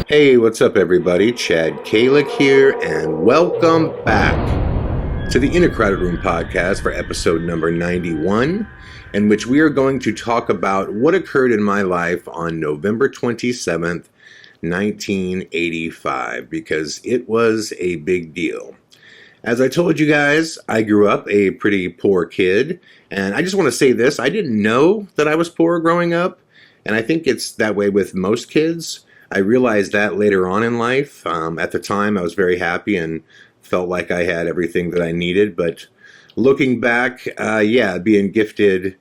Hey, what's up everybody? Chad Calek here, and welcome back to the In a Crowded Room podcast for episode number 91, in which we are going to talk about what occurred in my life on November 27th, 1985, because it was a big deal. As I told you guys, I grew up a pretty poor kid, and I just want to say this, I didn't know that I was poor growing up, and I think it's that way with most kids. I realized that later on in life. At the time, I was very happy and felt like I had everything that I needed. But looking back, being gifted,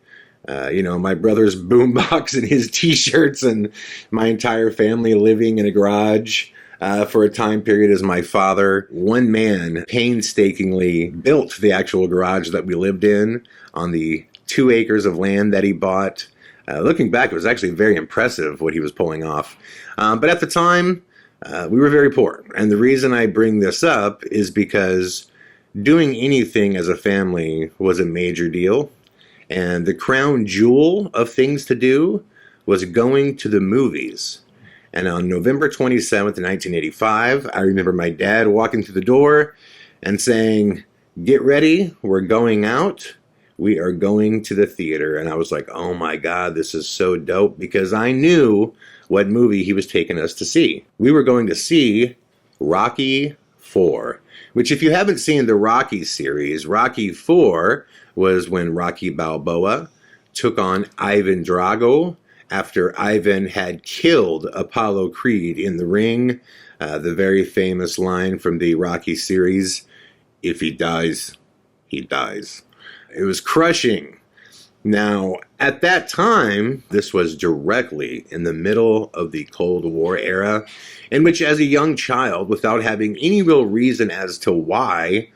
my brother's boombox and his T-shirts and my entire family living in a garage for a time period as my father, one man, painstakingly built the actual garage that we lived in on the 2 acres of land that he bought. Looking back, it was actually very impressive what he was pulling off. But at the time, we were very poor. And the reason I bring this up is because doing anything as a family was a major deal. And the crown jewel of things to do was going to the movies. And on November 27th, 1985, I remember my dad walking through the door and saying, "Get ready, we're going out. We are going to the theater." And I was like, oh my God, this is so dope, because I knew what movie he was taking us to see. We were going to see Rocky IV, which, if you haven't seen the Rocky series, Rocky IV was when Rocky Balboa took on Ivan Drago after Ivan had killed Apollo Creed in the ring. The very famous line from the Rocky series, "If he dies, he dies." It was crushing. Now, at that time, this was directly in the middle of the Cold War era, in which, as a young child, without having any real reason as to why,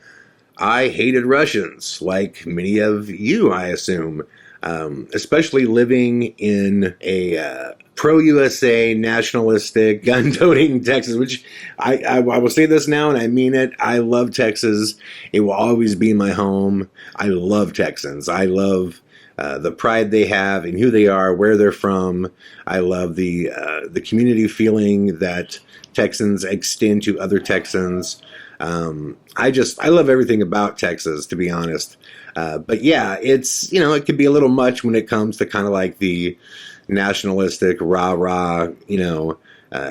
I hated Russians, like many of you, I assume, especially living in a pro-USA, nationalistic, gun-toting Texas, which I will say this now, and I mean it. I love Texas. It will always be my home. I love Texans. I love the pride they have and who they are, where they're from. I love the community feeling that Texans extend to other Texans. I love everything about Texas, to be honest. But yeah, it's, it can be a little much when it comes to kind of like the nationalistic, rah-rah,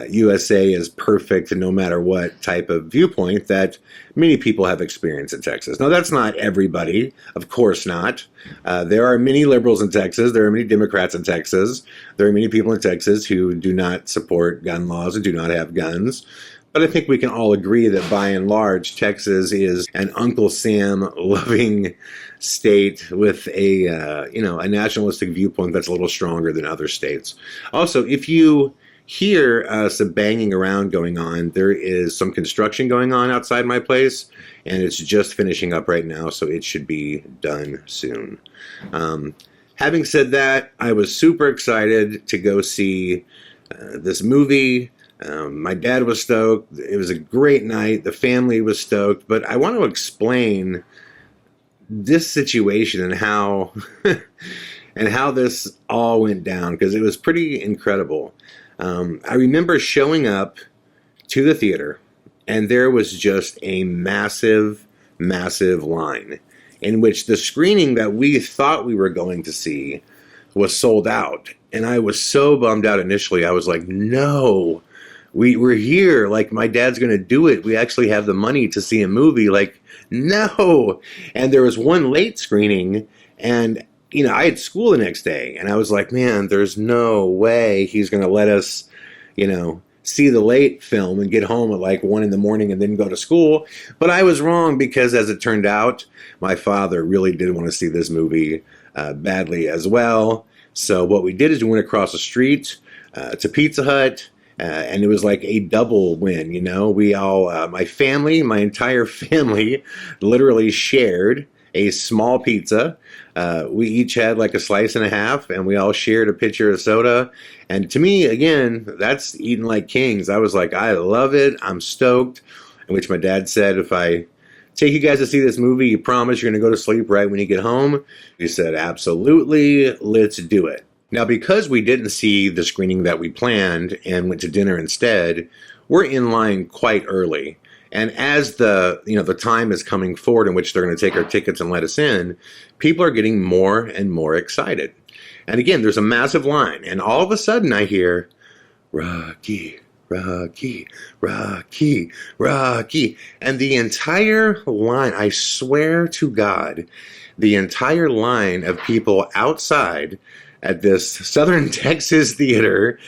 USA is perfect no matter what type of viewpoint that many people have experienced in Texas. Now, that's not everybody. Of course not. There are many liberals in Texas. There are many Democrats in Texas. There are many people in Texas who do not support gun laws and do not have guns. But I think we can all agree that by and large, Texas is an Uncle Sam loving state with a nationalistic viewpoint that's a little stronger than other states. Also, if you hear some banging around going on, there is some construction going on outside my place, and it's just finishing up right now, so it should be done soon. Having said that, I was super excited to go see this movie. My dad was stoked. It was a great night. The family was stoked. But I want to explain this situation and how and how this all went down, because it was pretty incredible. I remember showing up to the theater, and there was just a massive, massive line in which the screening that we thought we were going to see was sold out. And I was so bummed out initially. I was like, no. We're here, like my dad's going to do it. We actually have the money to see a movie. Like, no. And there was one late screening, and, I had school the next day, and I was like, man, there's no way he's going to let us, see the late film and get home at like 1 a.m. and then go to school. But I was wrong, because as it turned out, my father really did want to see this movie badly as well. So what we did is we went across the street to Pizza Hut. And it was like a double win, We all, my family, my entire family, literally shared a small pizza. We each had like a slice and a half, and we all shared a pitcher of soda. And to me, again, that's eating like kings. I was like, I love it. I'm stoked. In which my dad said, if I take you guys to see this movie, you promise you're going to go to sleep right when you get home? We said, absolutely. Let's do it. Now, because we didn't see the screening that we planned and went to dinner instead, we're in line quite early. And as the time is coming forward in which they're going to take our tickets and let us in, people are getting more and more excited. And again, there's a massive line, and all of a sudden I hear, Rocky, Rocky, Rocky, Rocky. And the entire line, I swear to God, the entire line of people outside at this Southern Texas theater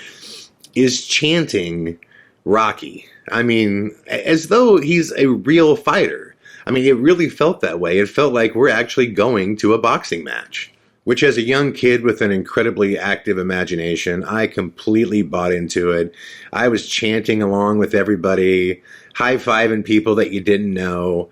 is chanting Rocky. I mean, as though he's a real fighter. I mean, it really felt that way. It felt like we're actually going to a boxing match. Which, as a young kid with an incredibly active imagination, I completely bought into it. I was chanting along with everybody, high-fiving people that you didn't know,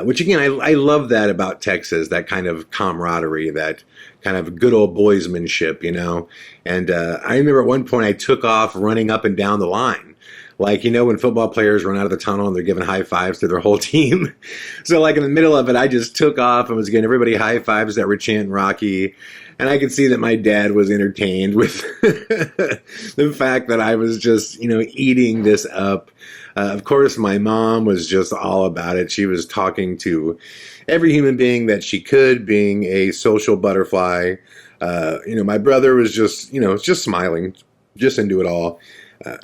which, again, I love that about Texas, that kind of camaraderie, that kind of good old boysmanship, you know. And I remember at one point I took off running up and down the line. Like, you know, when football players run out of the tunnel and they're giving high fives to their whole team. So, like, in the middle of it, I just took off and was giving everybody high fives that were chanting Rocky. And I could see that my dad was entertained with the fact that I was just, you know, eating this up. Of course, my mom was just all about it. She was talking to every human being that she could, being a social butterfly. My brother was just, just smiling, just into it all.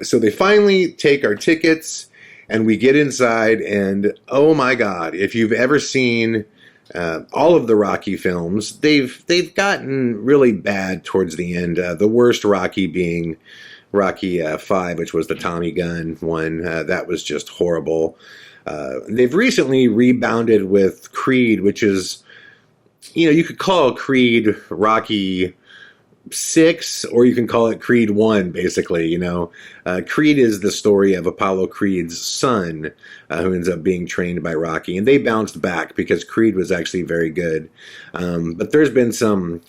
So they finally take our tickets and we get inside, and oh my God, if you've ever seen all of the Rocky films, they've gotten really bad towards the end. The worst Rocky being Rocky 5, which was the Tommy gun one. That was just horrible. They've recently rebounded with Creed, which is, you could call Creed Rocky 6, or you can call it Creed 1, basically. Creed is the story of Apollo Creed's son, who ends up being trained by Rocky, and they bounced back because Creed was actually very good. But there's been some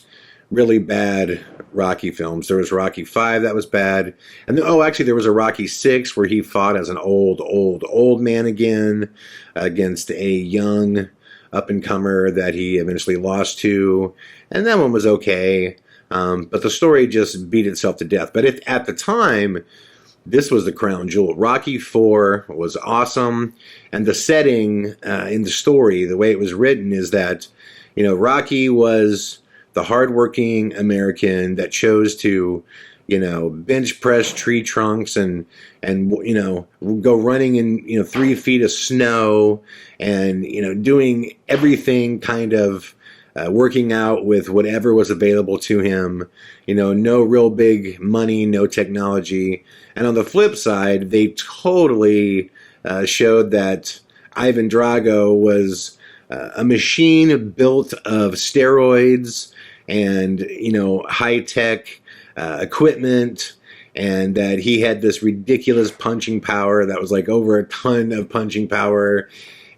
really bad Rocky films. There was Rocky 5 that was bad, and actually there was a Rocky 6 where he fought as an old man again against a young up-and-comer that he eventually lost to, and that one was okay. But the story just beat itself to death. But at the time, this was the crown jewel. Rocky 4 was awesome. And the setting in the story, the way it was written, is that, Rocky was the hardworking American that chose to, bench press tree trunks and go running in, 3 feet of snow and, doing everything kind of working out with whatever was available to him, no real big money, no technology. And on the flip side, they totally showed that Ivan Drago was a machine built of steroids and, high-tech equipment, and that he had this ridiculous punching power that was like over a ton of punching power.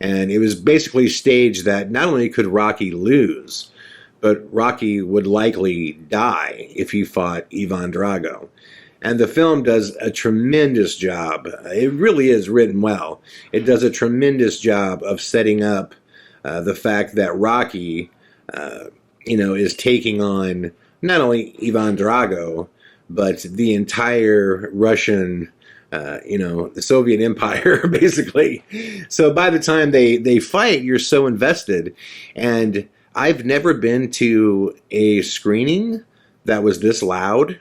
And it was basically staged that not only could Rocky lose, but Rocky would likely die if he fought Ivan Drago. And the film does a tremendous job. It really is written well. It does a tremendous job of setting up the fact that Rocky, is taking on not only Ivan Drago, but the entire Russian the Soviet Empire, basically. So by the time they fight, you're so invested. And I've never been to a screening that was this loud.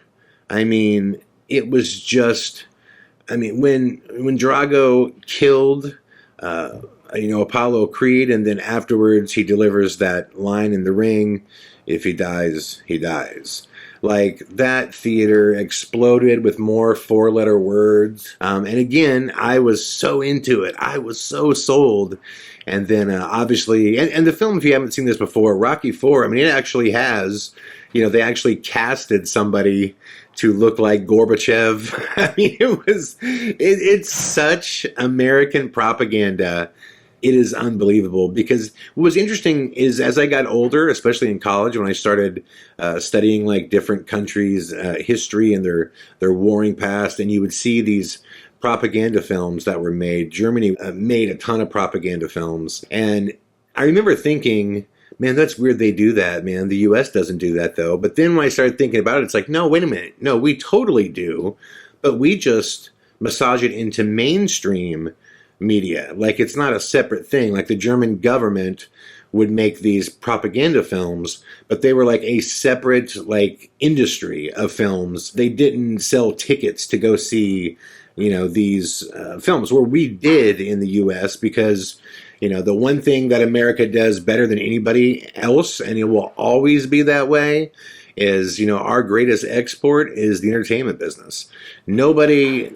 I mean, it was just, when Drago killed, Apollo Creed, and then afterwards he delivers that line in the ring, if he dies, he dies. Like, that theater exploded with more 4-letter words. And again, I was so into it. I was so sold. And then obviously, and the film, if you haven't seen this before, Rocky 4, it actually has, they actually casted somebody to look like Gorbachev. It's such American propaganda. It is unbelievable, because what was interesting is, as I got older, especially in college, when I started studying like different countries' history and their warring past, and you would see these propaganda films that were made. Germany made a ton of propaganda films, and I remember thinking, Man, that's weird they do that, man. The US doesn't do that, though. But then when I started thinking about it, it's like, no, wait a minute. No, we totally do. But we just massage it into mainstream media. Like, it's not a separate thing. Like, the German government would make these propaganda films, but they were like a separate, like, industry of films. They didn't sell tickets to go see, these films, where we did in the US, because the one thing that America does better than anybody else, and it will always be that way, is, our greatest export is the entertainment business. Nobody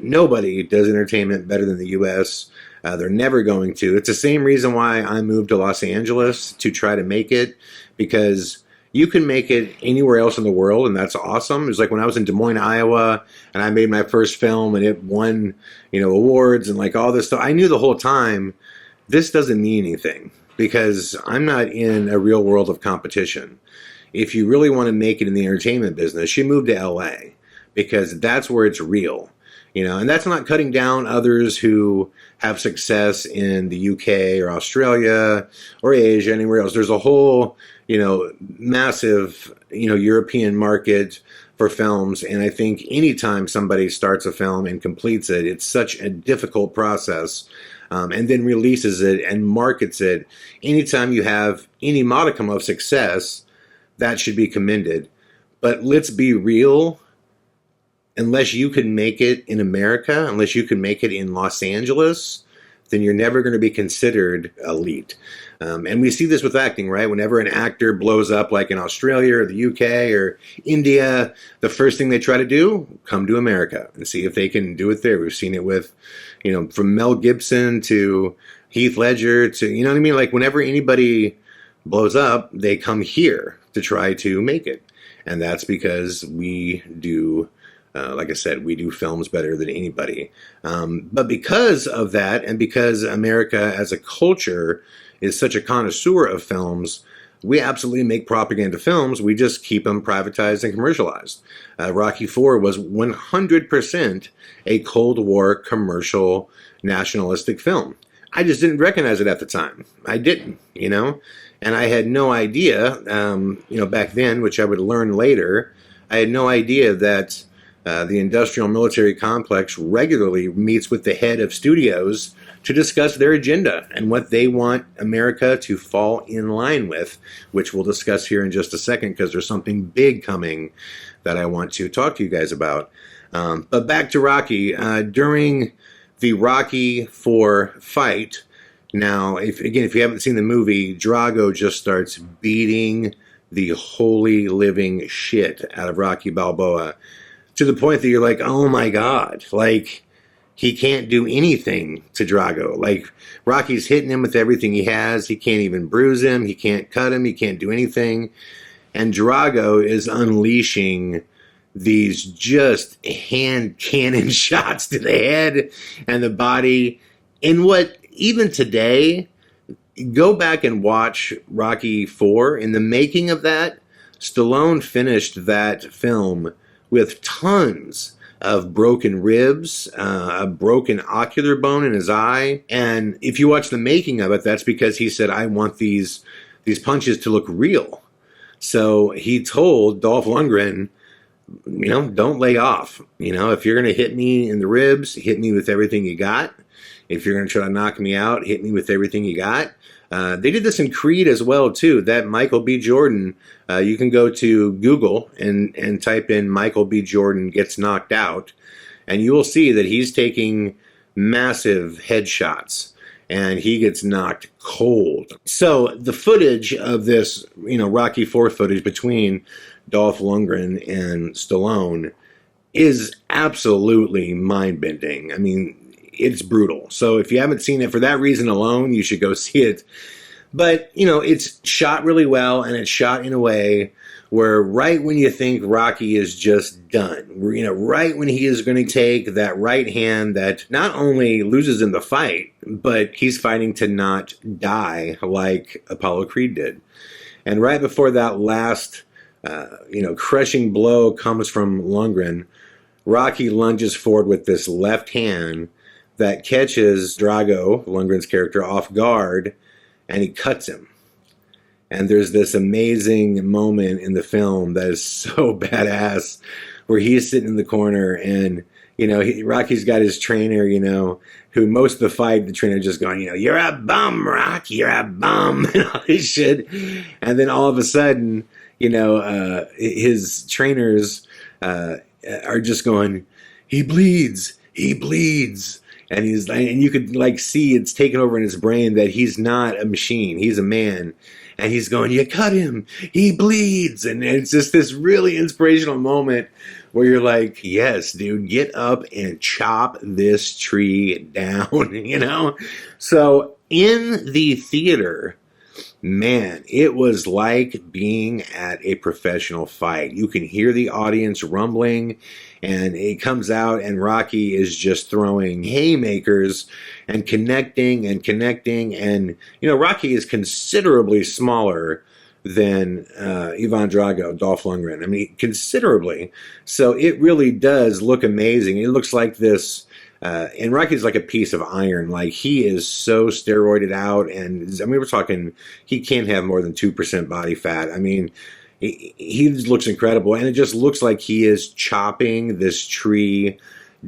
does entertainment better than the U.S. They're never going to. It's the same reason why I moved to Los Angeles, to try to make it, because you can make it anywhere else in the world, and that's awesome. It was like when I was in Des Moines, Iowa, and I made my first film, and it won, awards and like all this stuff. I knew the whole time, this doesn't mean anything, because I'm not in a real world of competition. If you really want to make it in the entertainment business, you move to LA, because that's where it's real. And that's not cutting down others who have success in the UK or Australia or Asia, anywhere else. There's a whole, massive, European market for films. And I think anytime somebody starts a film and completes it, it's such a difficult process. And then releases it and markets it. Anytime you have any modicum of success, that should be commended. But let's be real. Unless you can make it in America, unless you can make it in Los Angeles, then you're never going to be considered elite. And we see this with acting, right? Whenever an actor blows up, like in Australia or the UK or India, the first thing they try to do, come to America and see if they can do it there. We've seen it with, from Mel Gibson to Heath Ledger to, you know what I mean? Like, whenever anybody blows up, they come here to try to make it. And that's because we do, like I said, we do films better than anybody. But because of that, and because America as a culture is such a connoisseur of films, we absolutely make propaganda films. We just keep them privatized and commercialized. Rocky IV was 100% a Cold War commercial nationalistic film. I just didn't recognize it at the time. I didn't, and I had no idea, back then, which I would learn later, I had no idea that the industrial military complex regularly meets with the head of studios to discuss their agenda and what they want America to fall in line with, which we'll discuss here in just a second, because there's something big coming that I want to talk to you guys about. But back to Rocky. During the Rocky IV fight, now, if you haven't seen the movie, Drago just starts beating the holy living shit out of Rocky Balboa, to the point that you're like, oh my God, like, he can't do anything to Drago. Like, Rocky's hitting him with everything he has. He can't even bruise him. He can't cut him. He can't do anything. And Drago is unleashing these just hand cannon shots to the head and the body. And what, even today, go back and watch Rocky IV. In the making of that, Stallone finished that film with tons of broken ribs, a broken ocular bone in his eye. And if you watch the making of it, that's because he said, I want these punches to look real. So he told Dolph Lundgren, don't lay off. If you're going to hit me in the ribs, hit me with everything you got. If you're going to try to knock me out, hit me with everything you got. They did this in Creed as well, too. That Michael B. Jordan, you can go to Google and type in Michael B. Jordan gets knocked out, and you will see that he's taking massive headshots, and he gets knocked cold. So the footage of this, Rocky IV footage between Dolph Lundgren and Stallone is absolutely mind-bending. I mean, it's brutal. So if you haven't seen it for that reason alone, you should go see it. But, it's shot really well, and it's shot in a way where right when you think Rocky is just done, right when he is going to take that right hand that not only loses in the fight, but he's fighting to not die like Apollo Creed did. And right before that last, crushing blow comes from Lundgren, Rocky lunges forward with this left hand that catches Drago, Lundgren's character, off guard, and he cuts him. And there's this amazing moment in the film that is so badass where he's sitting in the corner and, Rocky's got his trainer, who most of the fight, the trainer just going, you're a bum, Rock, you're a bum, and all this shit. And then all of a sudden, his trainers are just going, he bleeds. And and you could see it's taken over in his brain that he's not a machine, he's a man. And he's going, you cut him, he bleeds. And it's just this really inspirational moment where you're like, yes, dude, get up and chop this tree down, So in the theater, man, it was like being at a professional fight. You can hear the audience rumbling, and it comes out, and Rocky is just throwing haymakers and connecting. And, Rocky is considerably smaller than Ivan Drago, Dolph Lundgren. I mean, considerably. So it really does look amazing. It looks like this. And Rocky's like a piece of iron. Like, he is so steroided out. And, we're talking, he can't have more than 2% body fat. I mean, he looks incredible. And it just looks like he is chopping this tree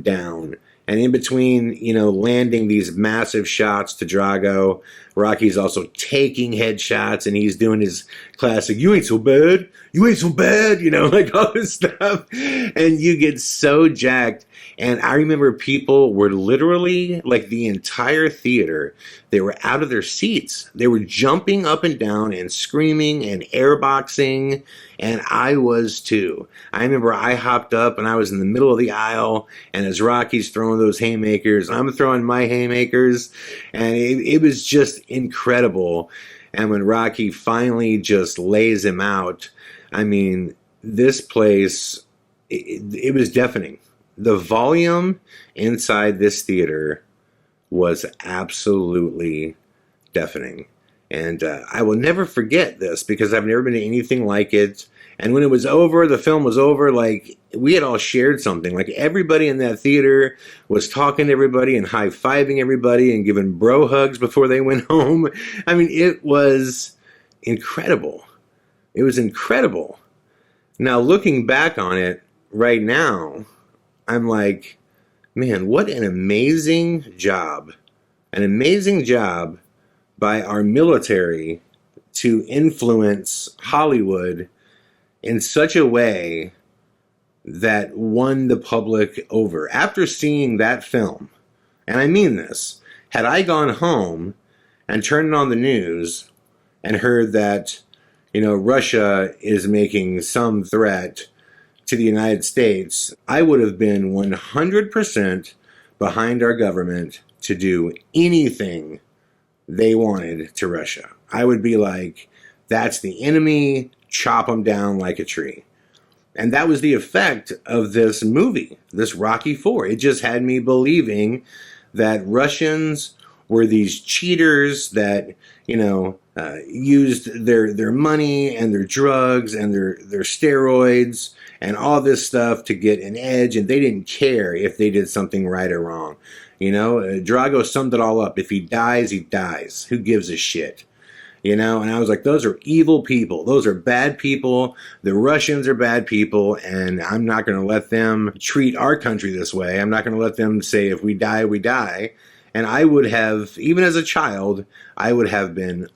down. And in between, landing these massive shots to Drago, Rocky's also taking headshots, and he's doing his classic, you ain't so bad, like all this stuff. And you get so jacked. And I remember people were literally, like the entire theater, they were out of their seats. They were jumping up and down and screaming and airboxing, and I was too. I remember I hopped up and I was in the middle of the aisle, and as Rocky's throwing those haymakers, I'm throwing my haymakers, and it was just incredible. And when Rocky finally just lays him out, I mean, this place, it was deafening. The volume inside this theater was absolutely deafening. And I will never forget this because I've never been to anything like it. And when it was over, the film was over, like, we had all shared something. Like, everybody in that theater was talking to everybody and high-fiving everybody and giving bro hugs before they went home. I mean, it was incredible. It was incredible. Now, looking back on it right now, I'm like, man, what an amazing job. An amazing job by our military to influence Hollywood in such a way that won the public over. After seeing that film, and I mean this, had I gone home and turned on the news and heard that, Russia is making some threat to the United States, I would have been 100% behind our government to do anything they wanted to Russia. I would be like, that's the enemy, chop them down like a tree. And that was the effect of this movie, this Rocky IV. It just had me believing that Russians were these cheaters that, used their money and their drugs and their steroids and all this stuff to get an edge, and they didn't care if they did something right or wrong. Drago summed it all up. If he dies, he dies. Who gives a shit? And I was like, those are evil people. Those are bad people. The Russians are bad people, and I'm not going to let them treat our country this way. I'm not going to let them say, if we die, we die. And I would have, even as a child, I would have been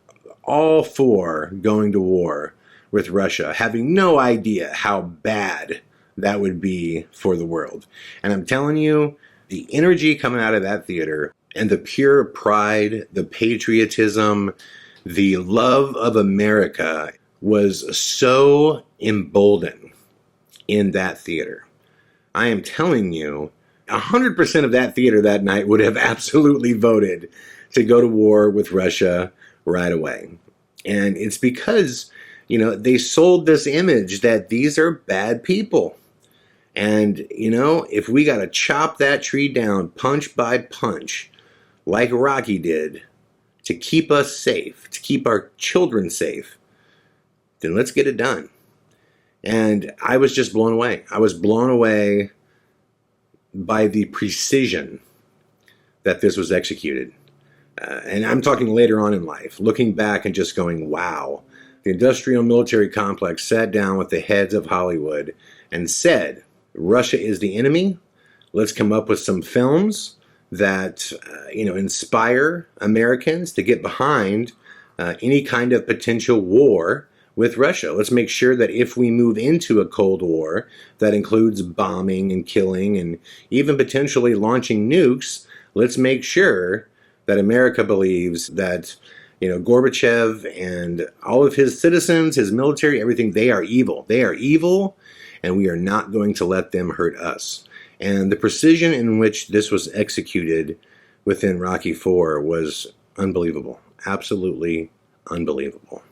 all for going to war with Russia, having no idea how bad that would be for the world. And I'm telling you, the energy coming out of that theater and the pure pride, the patriotism, the love of America was so emboldened in that theater. I am telling you, 100% of that theater that night would have absolutely voted to go to war with Russia right away. And it's because, they sold this image that these are bad people. And, if we got to chop that tree down punch by punch, like Rocky did, to keep us safe, to keep our children safe, then let's get it done. And I was just blown away. I was blown away by the precision that this was executed. And I'm talking later on in life, looking back and just going, wow, the industrial military complex sat down with the heads of Hollywood and said, Russia is the enemy. Let's come up with some films that inspire Americans to get behind any kind of potential war with Russia. Let's make sure that if we move into a Cold War that includes bombing and killing and even potentially launching nukes, let's make sure that America believes that Gorbachev and all of his citizens, his military, everything, they are evil. They are evil, and we are not going to let them hurt us. And the precision in which this was executed within Rocky IV was unbelievable. Absolutely unbelievable.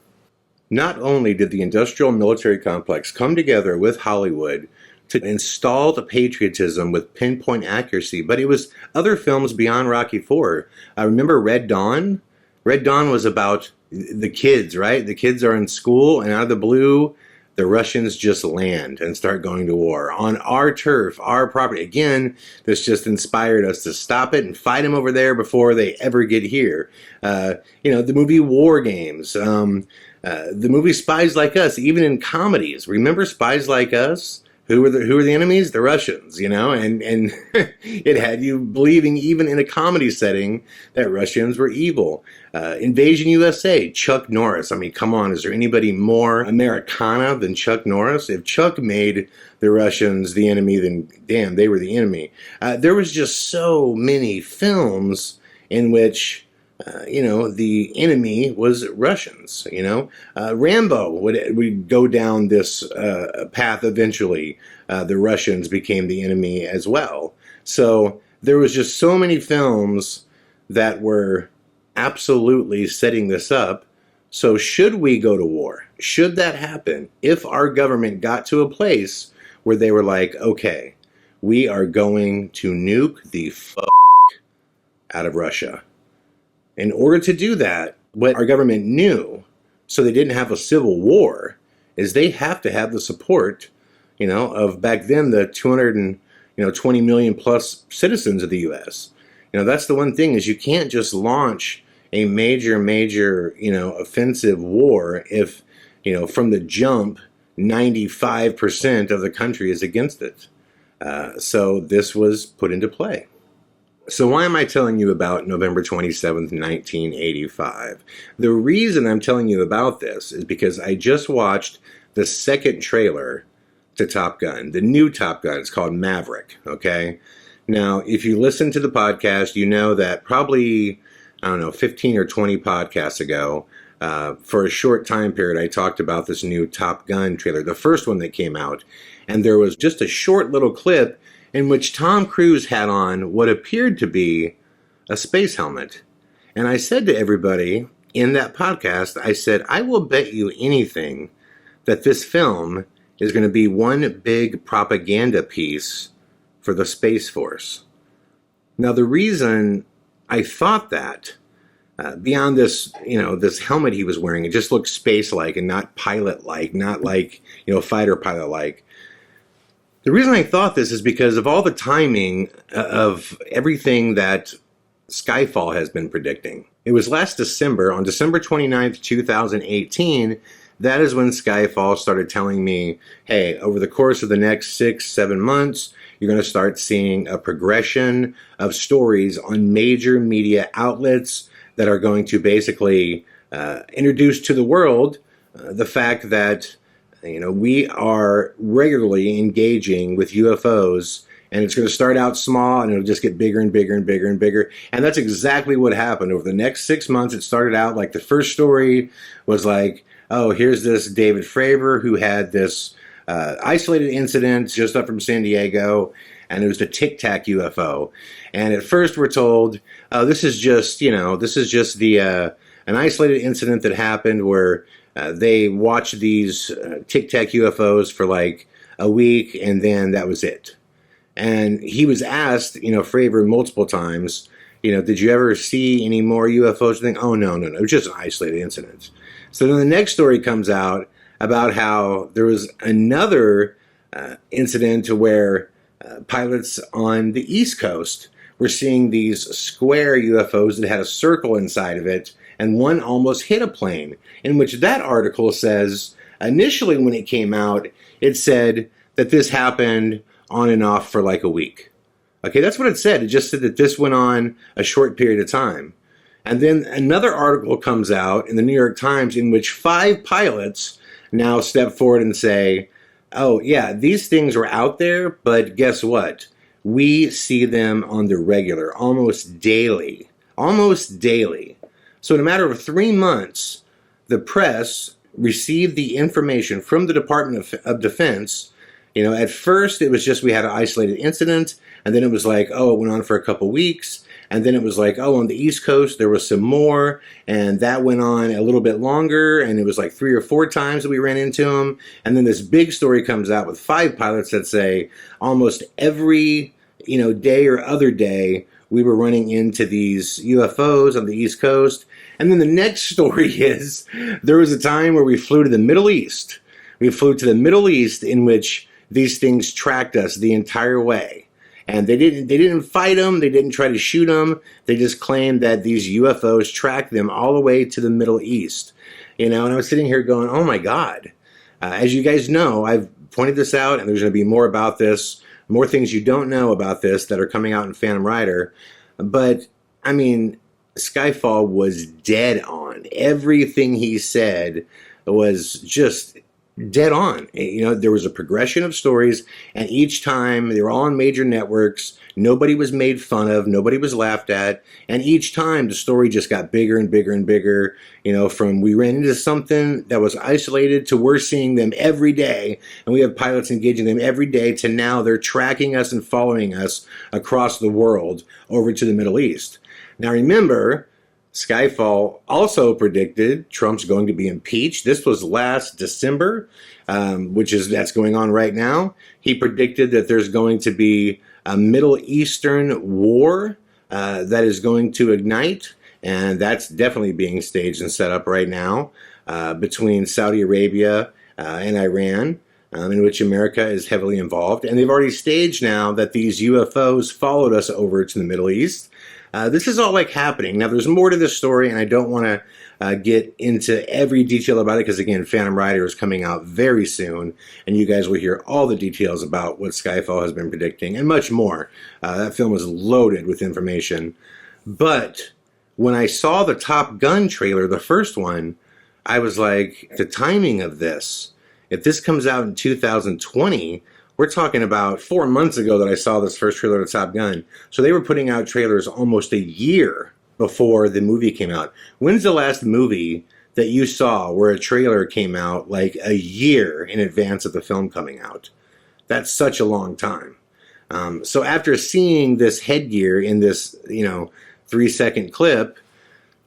Not only did the industrial military complex come together with Hollywood to install the patriotism with pinpoint accuracy, but it was other films beyond Rocky IV. I remember Red Dawn. Red Dawn was about the kids, right? The kids are in school, and out of the blue, the Russians just land and start going to war on our turf, our property. Again, this just inspired us to stop it and fight them over there before they ever get here. The movie War Games, the movie Spies Like Us, even in comedies. Remember Spies Like Us? Who were the enemies? The Russians, and it had you believing even in a comedy setting that Russians were evil. Invasion USA, Chuck Norris. I mean, come on, is there anybody more Americana than Chuck Norris? If Chuck made the Russians the enemy, then damn, they were the enemy. There was just so many films in which the enemy was Russians. Rambo would go down this path eventually. The Russians became the enemy as well. So there was just so many films that were absolutely setting this up. So should we go to war? Should that happen? If our government got to a place where they were like, okay, we are going to nuke the fuck out of Russia. In order to do that, what our government knew, so they didn't have a civil war, is they have to have the support, of back then the 220 million plus citizens of the U.S. That's the one thing, is you can't just launch a major, offensive war if, from the jump, 95% of the country is against it. So this was put into play. So why am I telling you about November 27th, 1985? The reason I'm telling you about this is because I just watched the second trailer to Top Gun, the new Top Gun. It's called Maverick, okay? Now, if you listen to the podcast, you know that probably, 15 or 20 podcasts ago, for a short time period, I talked about this new Top Gun trailer, the first one that came out, and there was just a short little clip in which Tom Cruise had on what appeared to be a space helmet. And I said to everybody in that podcast, I said, I will bet you anything that this film is going to be one big propaganda piece for the Space Force. Now, the reason I thought that, beyond this, this helmet he was wearing, it just looked space-like and not pilot-like, not like, fighter pilot-like. The reason I thought this is because of all the timing of everything that Skyfall has been predicting. It was last December, on December 29th, 2018, that is when Skyfall started telling me, hey, over the course of the next 6-7 months, you're going to start seeing a progression of stories on major media outlets that are going to basically introduce to the world the fact that we are regularly engaging with UFOs, and it's going to start out small, and it'll just get bigger and bigger and bigger and bigger. And that's exactly what happened. Over the next 6 months, it started out like the first story was like, oh, here's this David Fravor who had this isolated incident just up from San Diego, and it was the Tic Tac UFO. And at first we're told, oh, this is just the an isolated incident that happened where they watched these Tic Tac UFOs for like a week, and then that was it. And he was asked, Fravor multiple times, did you ever see any more UFOs? Oh, no. It was just an isolated incident. So then the next story comes out about how there was another incident where pilots on the East Coast were seeing these square UFOs that had a circle inside of it, and one almost hit a plane, in which that article says, initially when it came out, it said that this happened on and off for like a week. Okay, that's what it said. It just said that this went on a short period of time. And then another article comes out in the New York Times in which 5 pilots now step forward and say, oh, yeah, these things were out there, but guess what? We see them on the regular, almost daily. Almost daily. So in a matter of 3 months, the press received the information from the Department of Defense. You know, at first it was just we had an isolated incident, and then it was like, oh, it went on for a couple weeks. And then it was like, oh, on the East Coast, there was some more, and that went on a little bit longer, and it was like 3 or 4 times that we ran into them. And then this big story comes out with 5 pilots that say almost every, day or other day, we were running into these UFOs on the East Coast. And then the next story is there was a time where we flew to the Middle East. We flew to the Middle East in which these things tracked us the entire way. And they didn't fight them. They didn't try to shoot them. They just claimed that these UFOs tracked them all the way to the Middle East. And I was sitting here going, oh my God. As you guys know, I've pointed this out, and there's going to be more about this, more things you don't know about this that are coming out in Phantom Rider. But, I mean, Skyfall was dead on. Everything he said was just dead on. There was a progression of stories, and each time they were all on major networks. Nobody was made fun of. Nobody was laughed at. And each time the story just got bigger and bigger and bigger. From we ran into something that was isolated to we're seeing them every day, and we have pilots engaging them every day, to now they're tracking us and following us across the world over to the Middle East. Now remember, Skyfall also predicted Trump's going to be impeached. This was last December, that's going on right now. He predicted that there's going to be a Middle Eastern war that is going to ignite, and that's definitely being staged and set up right now between Saudi Arabia and Iran, in which America is heavily involved. And they've already staged now that these UFOs followed us over to the Middle East. This is all happening. Now, there's more to this story, and I don't want to get into every detail about it because, again, Phantom Rider is coming out very soon, and you guys will hear all the details about what Skyfall has been predicting and much more. That film is loaded with information. But when I saw the Top Gun trailer, the first one, I was like, the timing of this, if this comes out in 2020, we're talking about 4 months ago that I saw this first trailer to Top Gun. So they were putting out trailers almost a year before the movie came out. When's the last movie that you saw where a trailer came out like a year in advance of the film coming out? That's such a long time. So after seeing this headgear in this, 3-second clip,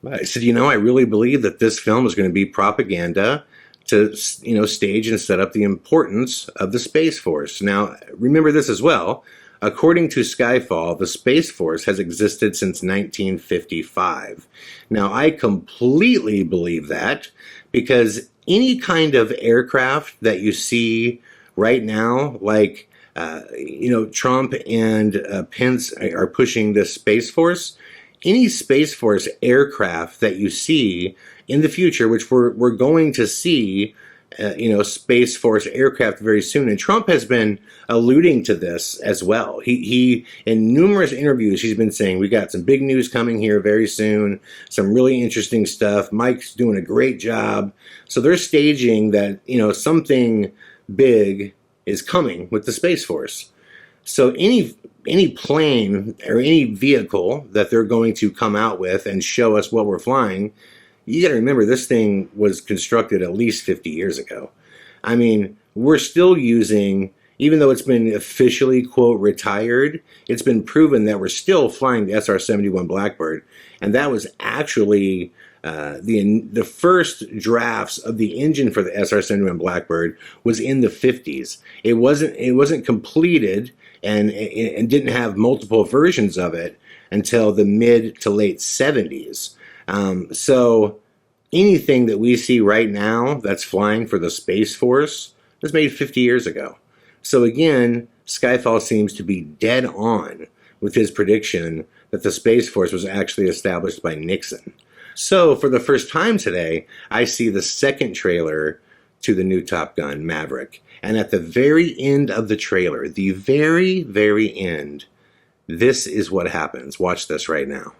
I said, I really believe that this film is going to be propaganda to, stage and set up the importance of the Space Force. Now, remember this as well. According to Skyfall, the Space Force has existed since 1955. Now, I completely believe that because any kind of aircraft that you see right now, like, Trump and Pence are pushing this Space Force, any Space Force aircraft that you see in the future, which we're going to see, Space Force aircraft very soon. And Trump has been alluding to this as well. He in numerous interviews, he's been saying, we got some big news coming here very soon, some really interesting stuff. Mike's doing a great job. So they're staging that, something big is coming with the Space Force. So any plane or any vehicle that they're going to come out with and show us what we're flying, you got to remember this thing was constructed at least 50 years ago. I mean, we're still using, even though it's been officially, quote, retired, it's been proven that we're still flying the SR-71 Blackbird. And that was actually the first drafts of the engine for the SR-71 Blackbird was in the 50s. It wasn't completed and didn't have multiple versions of it until the mid to late 70s. So anything that we see right now that's flying for the Space Force was made 50 years ago. So again, Skyfall seems to be dead on with his prediction that the Space Force was actually established by Nixon. So for the first time today, I see the second trailer to the new Top Gun Maverick. And at the very end of the trailer, the very, very end, this is what happens. Watch this right now.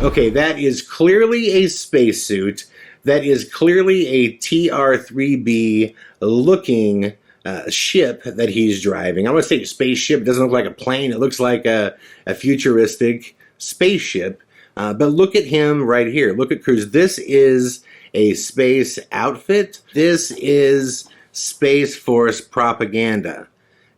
Okay, that is clearly a spacesuit. That is clearly a TR-3B looking ship that he's driving. I want to say spaceship. It doesn't look like a plane. It looks like a futuristic spaceship. But look at him right here. Look at Cruz. This is a space outfit. This is Space Force propaganda.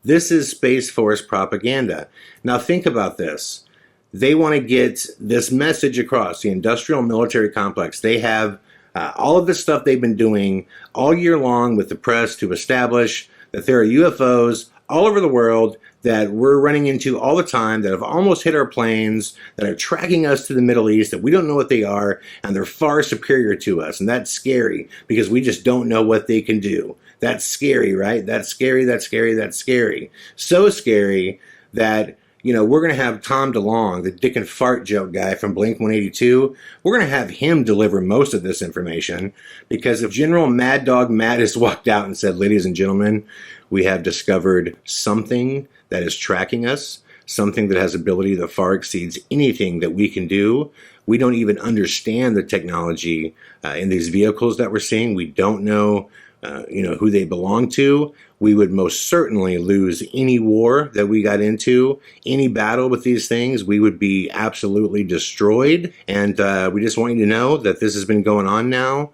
This is Space Force propaganda. Now think about this. They want to get this message across, the industrial military complex. They have all of this stuff they've been doing all year long with the press to establish that there are UFOs all over the world that we're running into all the time, that have almost hit our planes, that are tracking us to the Middle East, that we don't know what they are, and they're far superior to us. And that's scary because we just don't know what they can do. That's scary, right? That's scary, that's scary, that's scary. So scary that, you know, we're going to have Tom DeLonge, the dick and fart joke guy from Blink-182. We're going to have him deliver most of this information, because if General Mad Dog Mattis walked out and said, ladies and gentlemen, we have discovered something that is tracking us, something that has ability that far exceeds anything that we can do. We don't even understand the technology in these vehicles that we're seeing. We don't know who they belong to. We would most certainly lose any war that we got into, any battle with these things. We would be absolutely destroyed. And we just want you to know that this has been going on now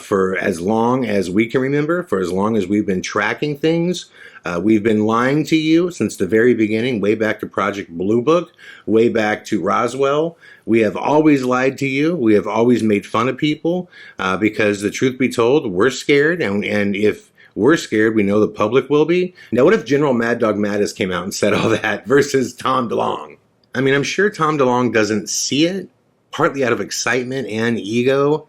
for as long as we can remember, for as long as we've been tracking things. We've been lying to you since the very beginning, way back to Project Blue Book, way back to Roswell. We have always lied to you. We have always made fun of people because the truth be told, we're scared. And if we're scared, we know the public will be. Now, what if General Mad Dog Mattis came out and said all that versus Tom DeLonge? I mean, I'm sure Tom DeLonge doesn't see it, partly out of excitement and ego,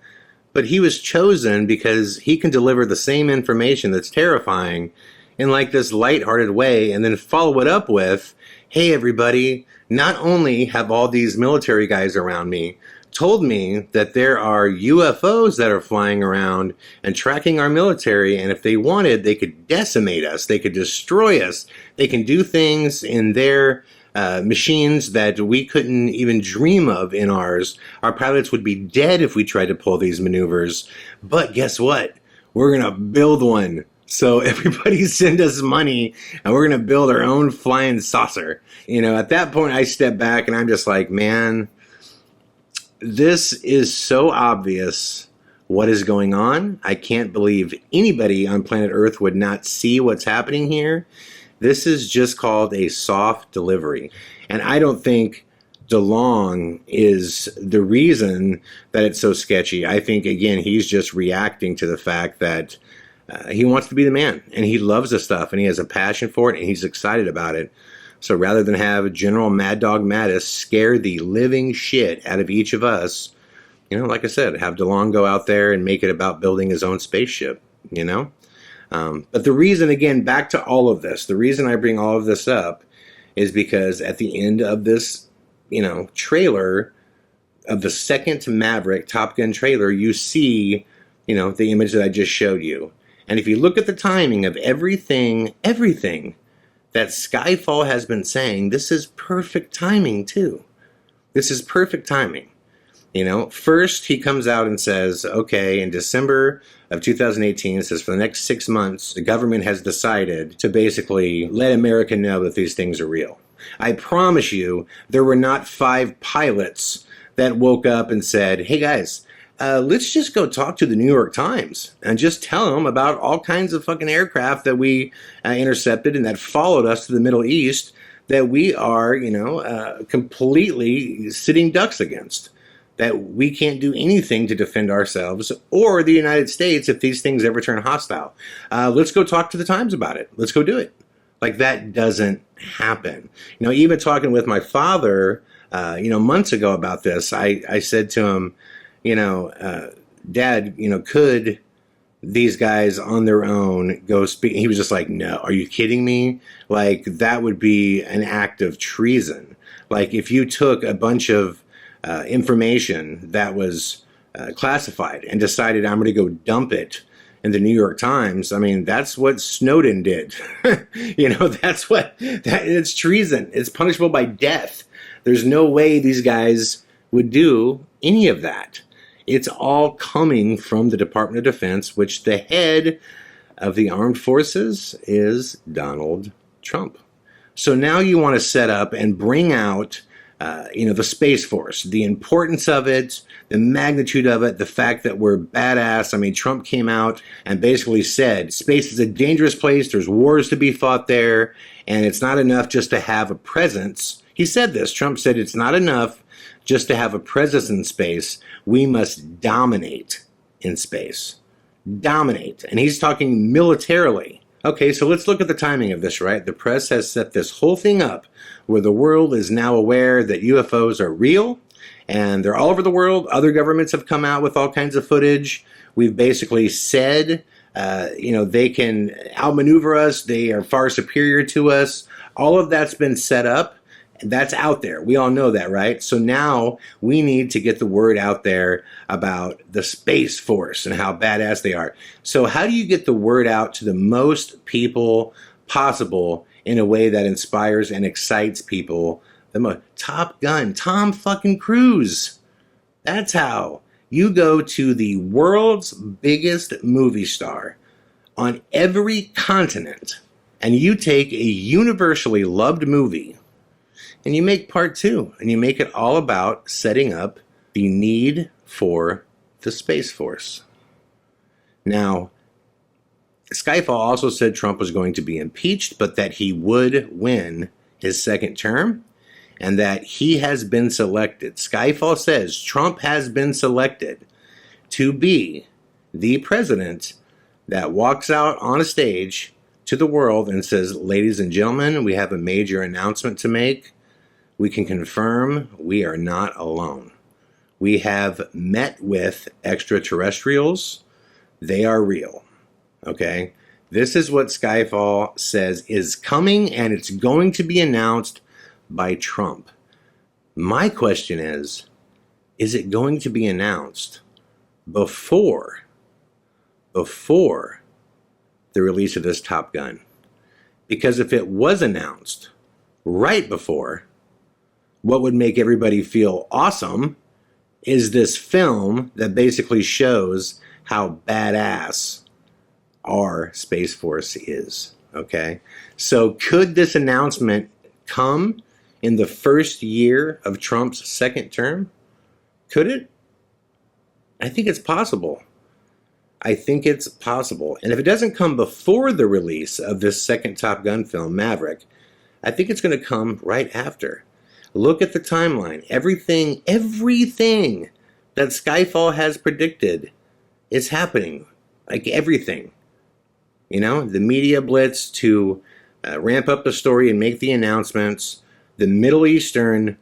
but he was chosen because he can deliver the same information that's terrifying in like this lighthearted way, and then follow it up with, hey everybody, not only have all these military guys around me told me that there are UFOs that are flying around and tracking our military, and if they wanted, they could decimate us, they could destroy us, they can do things in their machines that we couldn't even dream of in ours. Our pilots would be dead if we tried to pull these maneuvers. But guess what? We're going to build one. So everybody send us money and we're going to build our own flying saucer. You know, at that point I step back and I'm just like, man, this is so obvious what is going on. I can't believe anybody on planet Earth would not see what's happening here. This is just called a soft delivery. And I don't think DeLonge is the reason that it's so sketchy. I think, again, he's just reacting to the fact that he wants to be the man, and he loves the stuff, and he has a passion for it, and he's excited about it. So rather than have General Mad Dog Mattis scare the living shit out of each of us, you know, like I said, have DeLonge go out there and make it about building his own spaceship, you know? But the reason, again, back to all of this, the reason I bring all of this up is because at the end of this, you know, trailer of the second Maverick Top Gun trailer, you see, you know, the image that I just showed you. And if you look at the timing of everything that Skyfall has been saying, this is perfect timing too. This is perfect timing. You know, first he comes out and says, okay, in December of 2018, it says for the next 6 months, the government has decided to basically let America know that these things are real. I promise you, there were not 5 pilots that woke up and said, hey guys, let's just go talk to the New York Times and just tell them about all kinds of fucking aircraft that we intercepted and that followed us to the Middle East that we are, you know, completely sitting ducks against. That we can't do anything to defend ourselves or the United States if these things ever turn hostile. Let's go talk to the Times about it. Let's go do it. Like, that doesn't happen. You know, even talking with my father, you know, months ago about this, I said to him, you know, Dad, you know, could these guys on their own go speak. He was just like, no, are you kidding me? Like, that would be an act of treason. Like, if you took a bunch of information that was classified and decided I'm going to go dump it in the New York Times, I mean, that's what Snowden did. It's treason. It's punishable by death. There's no way these guys would do any of that. It's all coming from the Department of Defense, which the head of the armed forces is Donald Trump. So now you want to set up and bring out, the Space Force, the importance of it, the magnitude of it, the fact that we're badass. I mean, Trump came out and basically said, space is a dangerous place. There's wars to be fought there. And it's not enough just to have a presence. He said this. Trump said it's not enough just to have a presence in space. We must dominate in space. Dominate. And he's talking militarily. Okay, so let's look at the timing of this, right? The press has set this whole thing up where the world is now aware that UFOs are real and they're all over the world. Other governments have come out with all kinds of footage. We've basically said, they can outmaneuver us. They are far superior to us. All of that's been set up. That's out there. We all know that, right? So now we need to get the word out there about the Space Force and how badass they are. So how do you get the word out to the most people possible in a way that inspires and excites people the most? Top Gun, Tom fucking Cruise. That's how. You go to the world's biggest movie star on every continent and you take a universally loved movie and you make part two, and you make it all about setting up the need for the Space Force. Now, Skyfall also said Trump was going to be impeached, but that he would win his second term, and that he has been selected. Skyfall says Trump has been selected to be the president that walks out on a stage to the world and says, ladies and gentlemen, we have a major announcement to make. We can confirm we are not alone. We have met with extraterrestrials. They are real. Okay? This is what Skyfall says is coming, and it's going to be announced by Trump. My question is it going to be announced before the release of this Top Gun? Because if it was announced right before, what would make everybody feel awesome is this film that basically shows how badass our Space Force is. Okay? So could this announcement come in the first year of Trump's second term? Could it? I think it's possible. I think it's possible. And if it doesn't come before the release of this second Top Gun film, Maverick, I think it's going to come right after. Look at the timeline. Everything that Skyfall has predicted is happening. Like everything. The media blitz to ramp up the story and make the announcements. The Middle Eastern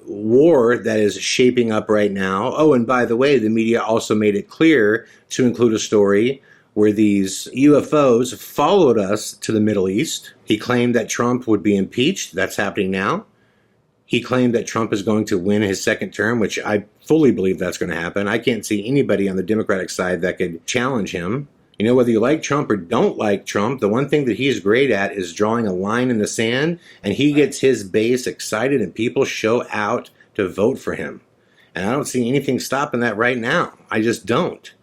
war that is shaping up right now. Oh, and by the way, the media also made it clear to include a story where these UFOs followed us to the Middle East. He claimed that Trump would be impeached. That's happening now. He claimed that Trump is going to win his second term, which I fully believe that's going to happen. I can't see anybody on the Democratic side that could challenge him. Whether you like Trump or don't like Trump, the one thing that he's great at is drawing a line in the sand, and he gets his base excited and people show out to vote for him. And I don't see anything stopping that right now. I just don't.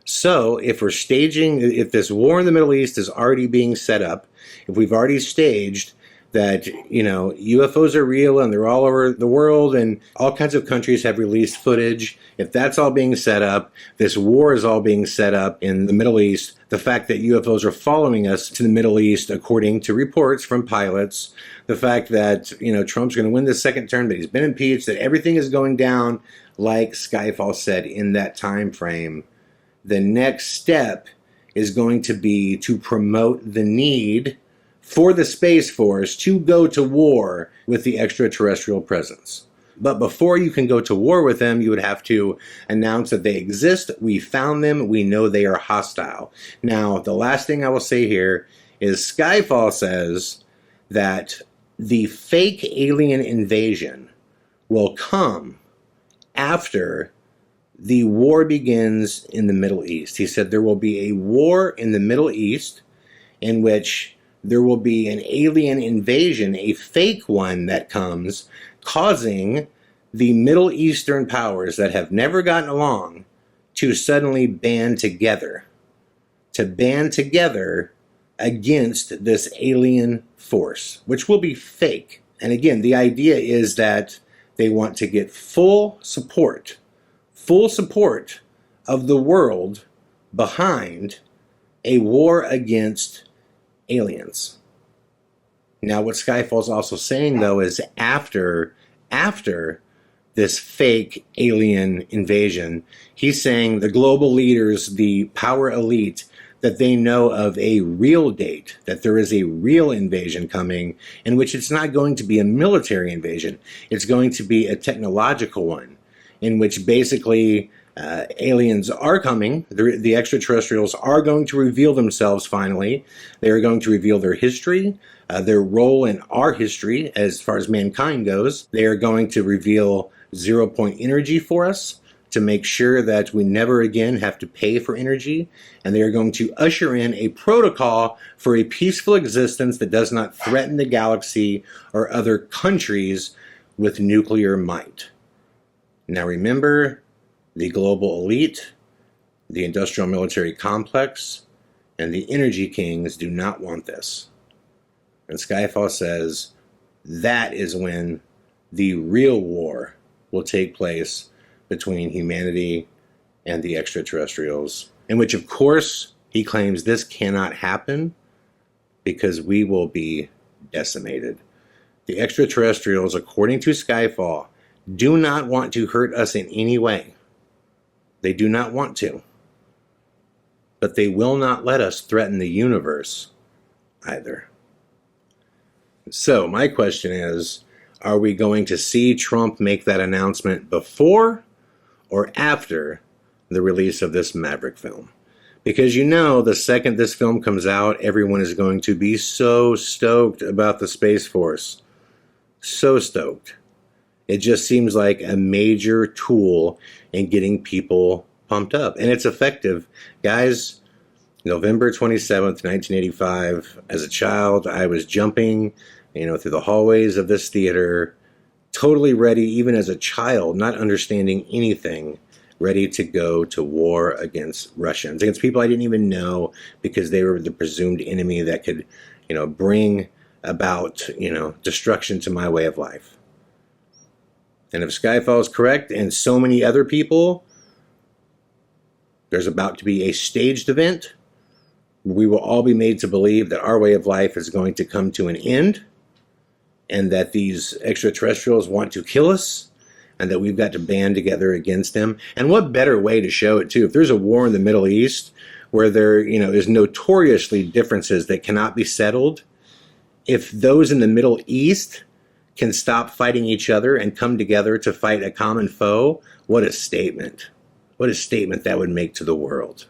So if this war in the Middle East is already being set up, if we've already staged that, UFOs are real and they're all over the world and all kinds of countries have released footage. If that's all being set up, this war is all being set up in the Middle East. The fact that UFOs are following us to the Middle East, according to reports from pilots, the fact that, Trump's going to win the second term, that he's been impeached, that everything is going down like Skyfall said in that time frame. The next step is going to be to promote the need for the Space Force to go to war with the extraterrestrial presence. But before you can go to war with them, you would have to announce that they exist. We found them. We know they are hostile. Now, the last thing I will say here is Skyfall says that the fake alien invasion will come after the war begins in the Middle East. He said there will be a war in the Middle East in which there will be an alien invasion, a fake one that comes, causing the Middle Eastern powers that have never gotten along to suddenly band together against this alien force, which will be fake. And again, the idea is that they want to get full support of the world behind a war against aliens. Now, what Skyfall's also saying, though, is after this fake alien invasion, he's saying the global leaders, the power elite, that they know of a real date, that there is a real invasion coming, in which it's not going to be a military invasion. It's going to be a technological one, in which basically aliens are coming. The extraterrestrials are going to reveal themselves finally. They are going to reveal their history, their role in our history as far as mankind goes. They are going to reveal zero-point energy for us to make sure that we never again have to pay for energy. And they are going to usher in a protocol for a peaceful existence that does not threaten the galaxy or other countries with nuclear might. Now remember, the global elite, the industrial military complex, and the energy kings do not want this. And Skyfall says that is when the real war will take place between humanity and the extraterrestrials, in which, of course, he claims this cannot happen because we will be decimated. The extraterrestrials, according to Skyfall, do not want to hurt us in any way. They do not want to. But they will not let us threaten the universe either. So my question is, are we going to see Trump make that announcement before or after the release of this Maverick film? Because you know, the second this film comes out, everyone is going to be so stoked about the Space Force. So stoked. It just seems like a major tool in getting people pumped up. And it's effective. Guys, November 27th, 1985, as a child, I was jumping, through the hallways of this theater, totally ready, even as a child, not understanding anything, ready to go to war against Russians, against people I didn't even know, because they were the presumed enemy that could, bring about, destruction to my way of life. And if Skyfall is correct, and so many other people, there's about to be a staged event. We will all be made to believe that our way of life is going to come to an end, and that these extraterrestrials want to kill us, and that we've got to band together against them. And what better way to show it, too? If there's a war in the Middle East where there, is notoriously differences that cannot be settled, if those in the Middle East can stop fighting each other and come together to fight a common foe, what a statement. What a statement that would make to the world.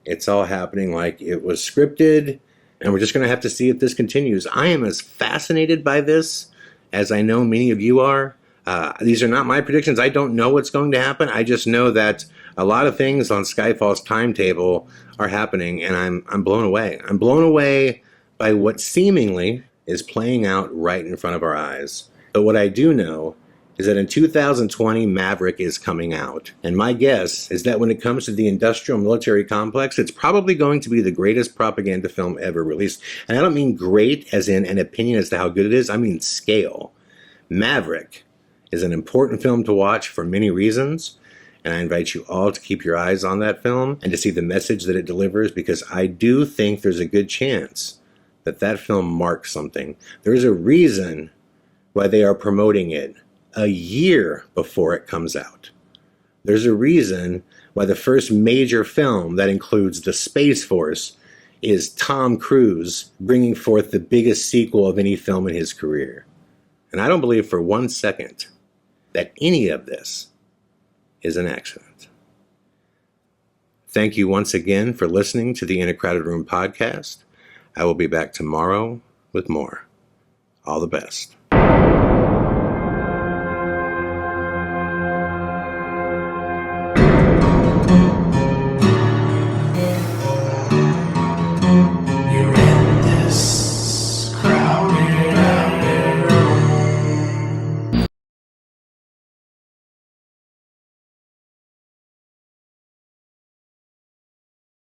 It's all happening like it was scripted, and we're just going to have to see if this continues. I am as fascinated by this as I know many of you are. These are not my predictions. I don't know what's going to happen. I just know that a lot of things on Skyfall's timetable are happening, and I'm blown away. I'm blown away by what seemingly is playing out right in front of our eyes. But what I do know is that in 2020, Maverick is coming out. And my guess is that when it comes to the industrial military complex, it's probably going to be the greatest propaganda film ever released. And I don't mean great as in an opinion as to how good it is. I mean scale. Maverick is an important film to watch for many reasons. And I invite you all to keep your eyes on that film and to see the message that it delivers, because I do think there's a good chance that that film marks something. There's a reason why they are promoting it a year before it comes out. There's a reason why the first major film that includes the Space Force is Tom Cruise bringing forth the biggest sequel of any film in his career. And I don't believe for one second that any of this is an accident. Thank you once again for listening to the In a Crowded Room podcast. I will be back tomorrow with more. All the best.